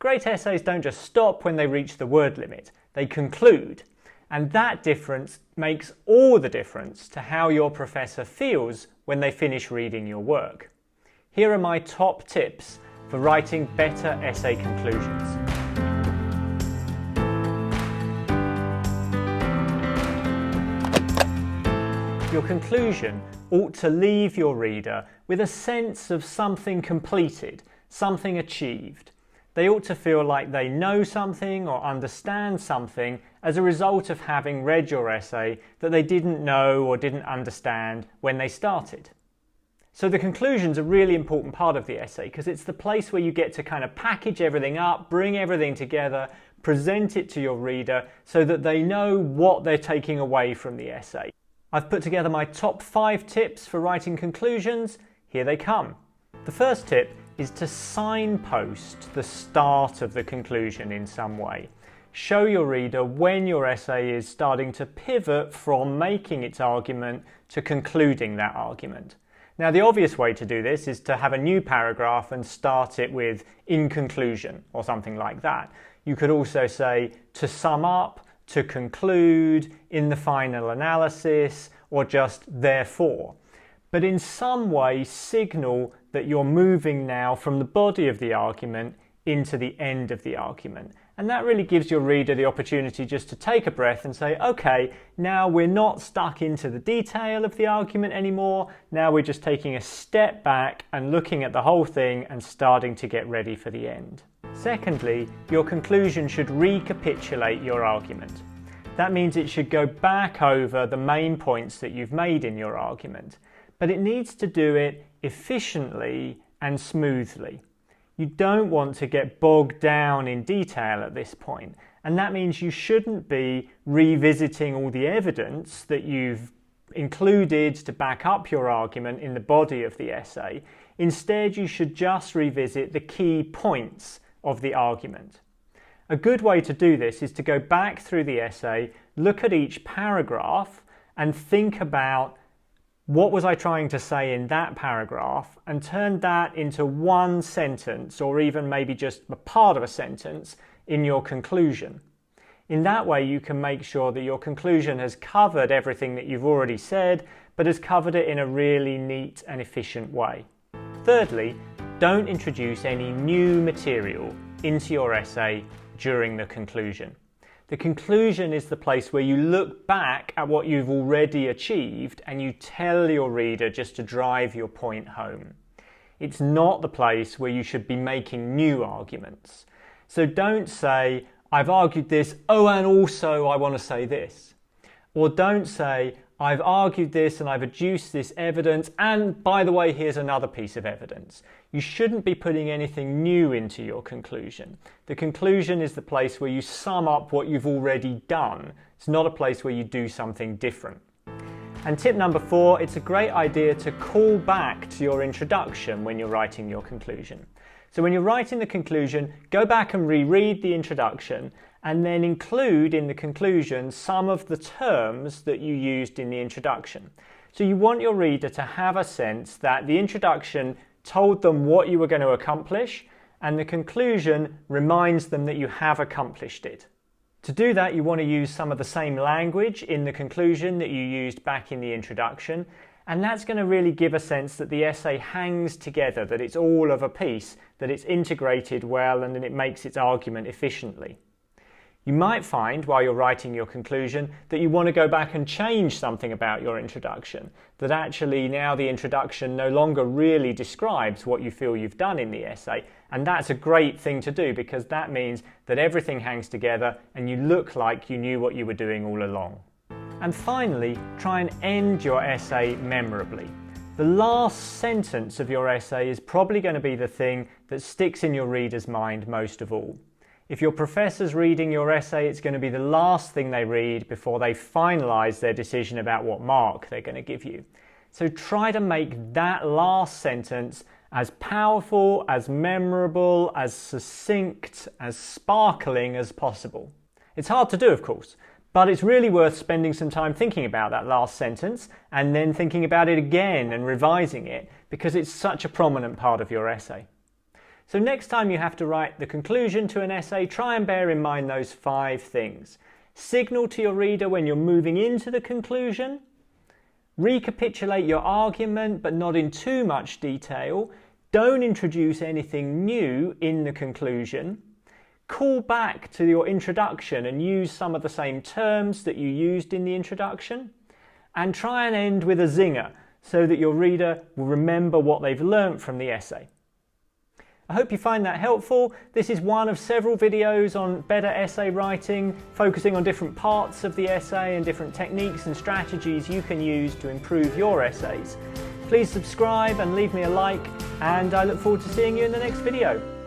Great essays don't just stop when they reach the word limit, they conclude. And that difference makes all the difference to how your professor feels when they finish reading your work. Here are my top tips for writing better essay conclusions. Your conclusion ought to leave your reader with a sense of something completed, something achieved. They ought to feel like they know something or understand something as a result of having read your essay that they didn't know or didn't understand when they started. So the conclusion's a really important part of the essay because it's the place where you get to kind of package everything up, bring everything together, present it to your reader so that they know what they're taking away from the essay. I've put together my top 5 tips for writing conclusions. Here they come. The first tip is to signpost the start of the conclusion in some way. Show your reader when your essay is starting to pivot from making its argument to concluding that argument. Now, the obvious way to do this is to have a new paragraph and start it with "in conclusion" or something like that. You could also say "to sum up," "to conclude," "in the final analysis," or just "therefore." But in some way signal that you're moving now from the body of the argument into the end of the argument. And that really gives your reader the opportunity just to take a breath and say, okay, now we're not stuck into the detail of the argument anymore. Now we're just taking a step back and looking at the whole thing and starting to get ready for the end. Secondly, your conclusion should recapitulate your argument. That means it should go back over the main points that you've made in your argument, but it needs to do it efficiently and smoothly. You don't want to get bogged down in detail at this point, and that means you shouldn't be revisiting all the evidence that you've included to back up your argument in the body of the essay. Instead, you should just revisit the key points of the argument. A good way to do this is to go back through the essay, look at each paragraph and think about what was I trying to say in that paragraph and turn that into one sentence or even maybe just a part of a sentence in your conclusion. In that way you can make sure that your conclusion has covered everything that you've already said but has covered it in a really neat and efficient way. Thirdly, don't introduce any new material into your essay during the conclusion. The conclusion is the place where you look back at what you've already achieved and you tell your reader just to drive your point home. It's not the place where you should be making new arguments. So don't say, I've argued this, oh, and also I want to say this. Or don't say, I've argued this and I've adduced this evidence, and by the way, here's another piece of evidence. You shouldn't be putting anything new into your conclusion. The conclusion is the place where you sum up what you've already done. It's not a place where you do something different. And tip number 4, it's a great idea to call back to your introduction when you're writing your conclusion. So when you're writing the conclusion, go back and reread the introduction and then include in the conclusion some of the terms that you used in the introduction. So you want your reader to have a sense that the introduction told them what you were going to accomplish and the conclusion reminds them that you have accomplished it. To do that, you want to use some of the same language in the conclusion that you used back in the introduction, and that's going to really give a sense that the essay hangs together, that it's all of a piece, that it's integrated well and that it makes its argument efficiently. You might find while you're writing your conclusion that you want to go back and change something about your introduction, that actually now the introduction no longer really describes what you feel you've done in the essay, and that's a great thing to do because that means that everything hangs together and you look like you knew what you were doing all along. And finally, try and end your essay memorably. The last sentence of your essay is probably going to be the thing that sticks in your reader's mind most of all. If your professor's reading your essay, it's going to be the last thing they read before they finalise their decision about what mark they're going to give you. So try to make that last sentence as powerful, as memorable, as succinct, as sparkling as possible. It's hard to do, of course, but it's really worth spending some time thinking about that last sentence and then thinking about it again and revising it because it's such a prominent part of your essay. So next time you have to write the conclusion to an essay, try and bear in mind those 5 things. Signal to your reader when you're moving into the conclusion. Recapitulate your argument, but not in too much detail. Don't introduce anything new in the conclusion. Call back to your introduction and use some of the same terms that you used in the introduction. And try and end with a zinger so that your reader will remember what they've learnt from the essay. I hope you find that helpful. This is one of several videos on better essay writing, focusing on different parts of the essay and different techniques and strategies you can use to improve your essays. Please subscribe and leave me a like, and I look forward to seeing you in the next video.